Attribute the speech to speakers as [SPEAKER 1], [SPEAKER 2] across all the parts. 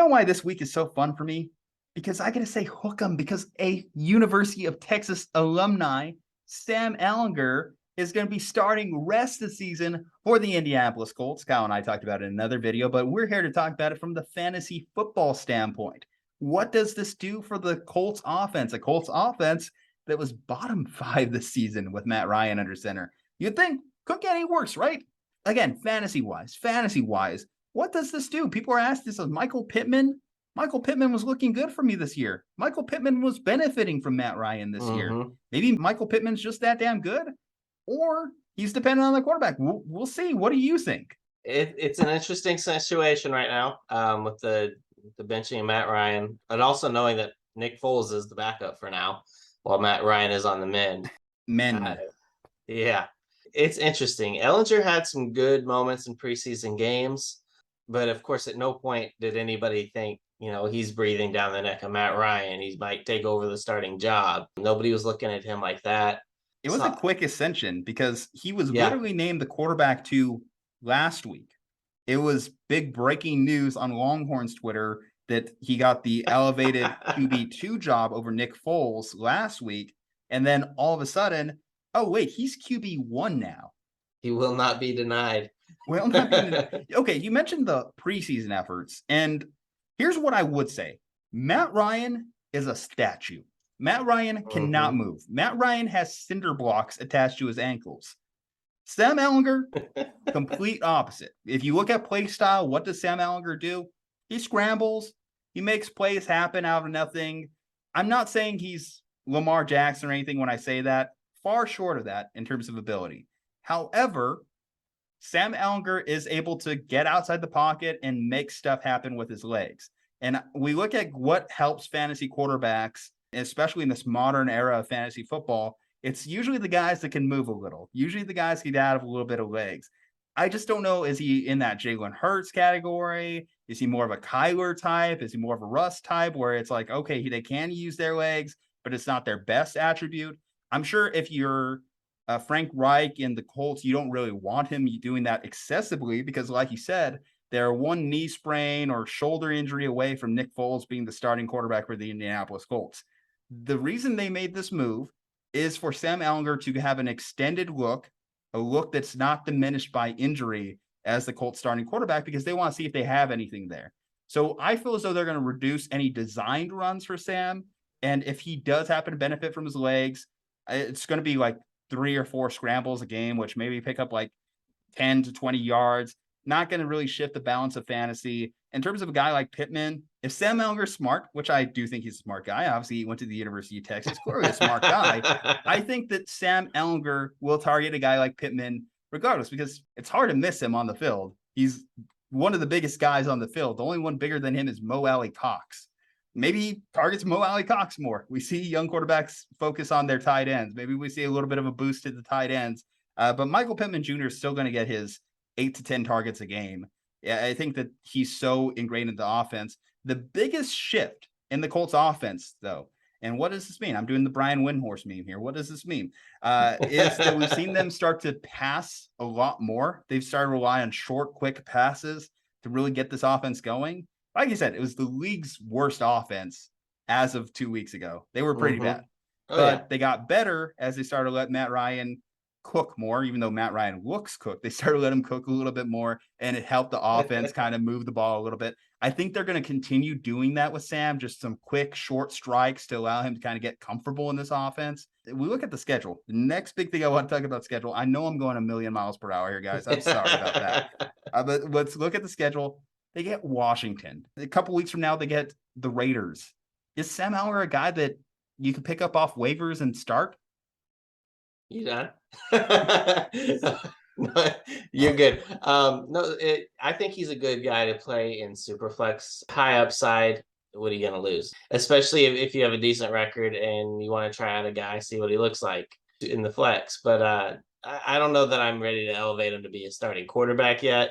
[SPEAKER 1] know why this week is so fun for me? Because I get to say hook 'em because a University of Texas alumni, Sam Ehlinger, is going to be starting rest of the season for the Indianapolis Colts. Kyle and I talked about it in another video, but we're here to talk about it from the fantasy football standpoint. What does this do for the Colts offense? A Colts offense that was bottom 5 this season with Matt Ryan under center. You'd think couldn't get any worse, right? Again, fantasy-wise, what does this do? People are asking this of Michael Pittman. Michael Pittman was looking good for me this year. Michael Pittman was benefiting from Matt Ryan this year. Maybe Michael Pittman's just that damn good, or he's dependent on the quarterback. We'll see. What do you think?
[SPEAKER 2] It's an interesting situation right now with the benching of Matt Ryan, and also knowing that Nick Foles is the backup for now, while Matt Ryan is on the mend. Yeah, it's interesting. Ehlinger had some good moments in preseason games, but of course, at no point did anybody think, he's breathing down the neck of Matt Ryan. He might take over the starting job. Nobody was looking at him like that.
[SPEAKER 1] It was a quick ascension because he was literally named the quarterback 2 last week. It was big breaking news on Longhorns Twitter that he got the elevated QB2 job over Nick Foles last week. And then all of a sudden, oh, wait, he's QB1 now.
[SPEAKER 2] He will not be denied.
[SPEAKER 1] Will not be denied. Okay, you mentioned the preseason efforts. And here's what I would say. Matt Ryan is a statue. Matt Ryan cannot move. Matt Ryan has cinder blocks attached to his ankles. Sam Ehlinger, complete opposite. If you look at play style, what does Sam Ehlinger do? He scrambles. He makes plays happen out of nothing. I'm not saying he's Lamar Jackson or anything when I say that. Far short of that in terms of ability. However, Sam Ehlinger is able to get outside the pocket and make stuff happen with his legs. And we look at what helps fantasy quarterbacks, especially in this modern era of fantasy football. It's usually the guys that can move a little. Usually the guys get out of a little bit of legs. I just don't know, is he in that Jalen Hurts category? Is he more of a Kyler type? Is he more of a Russ type where it's like, okay, they can use their legs, but it's not their best attribute? I'm sure if you're Frank Reich in the Colts, you don't really want him doing that excessively because, like you said, they're one knee sprain or shoulder injury away from Nick Foles being the starting quarterback for the Indianapolis Colts. The reason they made this move is for Sam Ehlinger to have an extended look, a look that's not diminished by injury as the Colts starting quarterback, because they want to see if they have anything there. So I feel as though they're going to reduce any designed runs for Sam. And if he does happen to benefit from his legs, it's going to be like 3 or 4 scrambles a game, which maybe pick up like 10 to 20 yards. Not going to really shift the balance of fantasy. In terms of a guy like Pittman, if Sam Ehlinger's smart, which I do think he's a smart guy, obviously he went to the University of Texas, clearly a smart guy. I think that Sam Ehlinger will target a guy like Pittman regardless, because it's hard to miss him on the field. He's one of the biggest guys on the field. The only one bigger than him is Mo Alley Cox. Maybe he targets Mo Alley Cox more. We see young quarterbacks focus on their tight ends. Maybe we see a little bit of a boost to the tight ends. But Michael Pittman Jr. is still going to get his 8 to 10 targets a game. Yeah, I think that he's so ingrained in the offense. The biggest shift in the Colts offense, though, and what does this mean? I'm doing the Brian Windhorst meme here. What does this mean? Is that we've seen them start to pass a lot more. They've started to rely on short, quick passes to really get this offense going. Like you said, it was the league's worst offense as of 2 weeks ago. They were pretty bad. But they got better as they started to let Matt Ryan cook more, even though Matt Ryan looks cooked. They started to let him cook a little bit more, and it helped the offense kind of move the ball a little bit. I think they're going to continue doing that with Sam, just some quick, short strikes to allow him to kind of get comfortable in this offense. We look at the schedule. The next big thing I want to talk about schedule. I know I'm going a million miles per hour here, guys. I'm sorry about that. But let's look at the schedule. They get Washington. A couple weeks from now, they get the Raiders. Is Sam Ehlinger a guy that you can pick up off waivers and start?
[SPEAKER 2] You done? No, you're good. I think he's a good guy to play in Superflex. High upside. What are you going to lose? Especially if you have a decent record and you want to try out a guy, see what he looks like in the flex. But I don't know that I'm ready to elevate him to be a starting quarterback yet,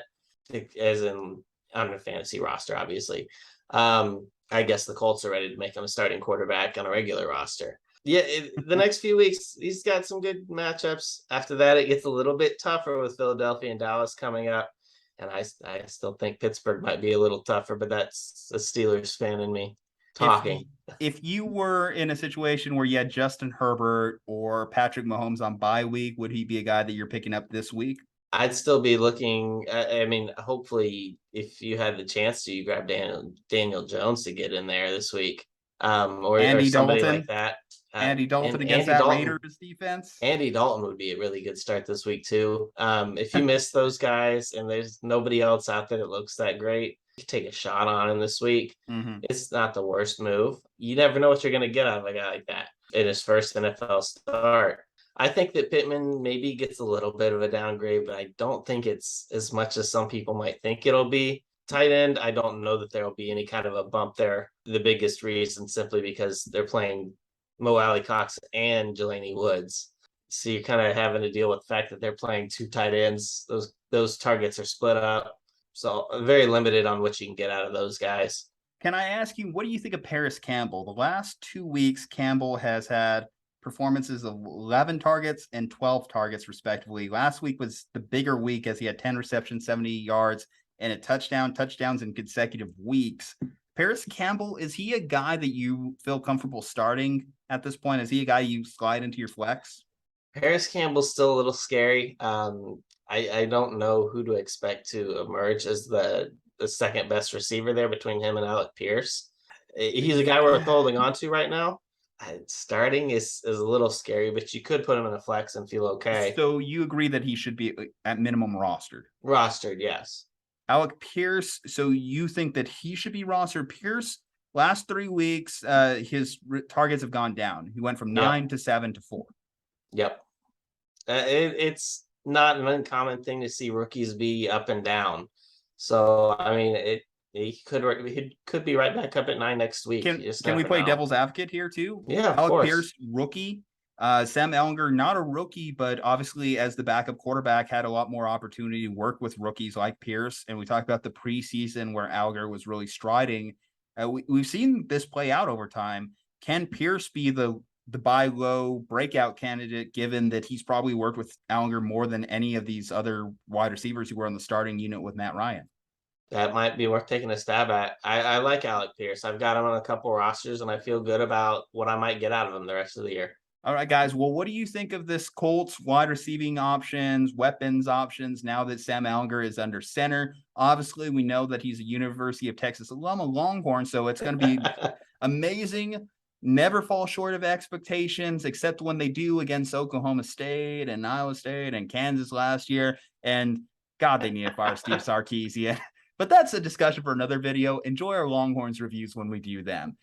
[SPEAKER 2] as in on a fantasy roster, obviously. I guess the Colts are ready to make him a starting quarterback on a regular roster. Yeah, the next few weeks, he's got some good matchups. After that, it gets a little bit tougher with Philadelphia and Dallas coming up. And I still think Pittsburgh might be a little tougher, but that's a Steelers fan in me talking.
[SPEAKER 1] If you were in a situation where you had Justin Herbert or Patrick Mahomes on bye week, would he be a guy that you're picking up this week?
[SPEAKER 2] I'd still be looking. I mean, hopefully, if you had the chance to, you grab Daniel Jones to get in there this week, or
[SPEAKER 1] Andy
[SPEAKER 2] somebody like
[SPEAKER 1] Dalton.
[SPEAKER 2] that.
[SPEAKER 1] Andy Dalton
[SPEAKER 2] And
[SPEAKER 1] against
[SPEAKER 2] Andy
[SPEAKER 1] that
[SPEAKER 2] Dalton,
[SPEAKER 1] Raiders defense.
[SPEAKER 2] Andy Dalton would be a really good start this week too. If you miss those guys and there's nobody else out there that looks that great, you take a shot on him this week.
[SPEAKER 1] Mm-hmm.
[SPEAKER 2] It's not the worst move. You never know what you're going to get out of a guy like that in his first NFL start. I think that Pittman maybe gets a little bit of a downgrade, but I don't think it's as much as some people might think it'll be. Tight end, I don't know that there will be any kind of a bump there. The biggest reason simply because they're playing Mo Alley Cox and Jelani Woods. So you're kind of having to deal with the fact that they're playing two tight ends. Those targets are split up. So very limited on what you can get out of those guys.
[SPEAKER 1] Can I ask you, what do you think of Parris Campbell? The last 2 weeks, Campbell has had performances of 11 targets and 12 targets, respectively. Last week was the bigger week as he had 10 receptions, 70 yards, and a touchdowns in consecutive weeks. Parris Campbell, is he a guy that you feel comfortable starting at this point? Is he a guy you slide into your flex?
[SPEAKER 2] Parris Campbell's still a little scary. I don't know who to expect to emerge as the second best receiver there between him and Alec Pierce. He's a guy we're holding on to right now. Starting is a little scary, but you could put him in a flex and feel okay.
[SPEAKER 1] So you agree that he should be at minimum rostered?
[SPEAKER 2] Rostered, yes.
[SPEAKER 1] Alec Pierce, so you think that he should be rostered? Pierce, last 3 weeks, his targets have gone down. He went from 9 to 7 to 4.
[SPEAKER 2] Yep. It's not an uncommon thing to see rookies be up and down. So, I mean, he could be right back up at 9 next week.
[SPEAKER 1] Can we play devil's advocate here too?
[SPEAKER 2] Yeah, of
[SPEAKER 1] Alec
[SPEAKER 2] course.
[SPEAKER 1] Pierce, rookie. Sam Ehlinger, not a rookie, but obviously as the backup quarterback had a lot more opportunity to work with rookies like Pierce. And we talked about the preseason where Ehlinger was really striding. We've seen this play out over time. Can Pierce be the buy low breakout candidate, given that he's probably worked with Ehlinger more than any of these other wide receivers who were on the starting unit with Matt Ryan?
[SPEAKER 2] That might be worth taking a stab at. I like Alec Pierce. I've got him on a couple rosters, and I feel good about what I might get out of him the rest of the year.
[SPEAKER 1] All right, guys. Well, what do you think of this Colts wide receiving options, weapons options, now that Sam Ehlinger is under center? Obviously, we know that he's a University of Texas alum, a Longhorn, so it's going to be amazing. Never fall short of expectations, except when they do against Oklahoma State and Iowa State and Kansas last year. And God, they need to fire Steve Sarkisian. But that's a discussion for another video. Enjoy our Longhorns reviews when we do them.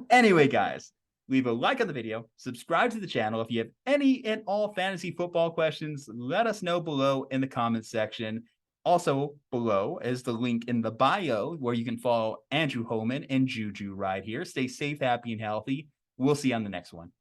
[SPEAKER 1] Anyway, guys, leave a like on the video, subscribe to the channel. If you have any and all fantasy football questions, let us know below in the comments section. Also below is the link in the bio where you can follow Andrew Hohman and Ju-Ju right here. Stay safe, happy, and healthy. We'll see you on the next one.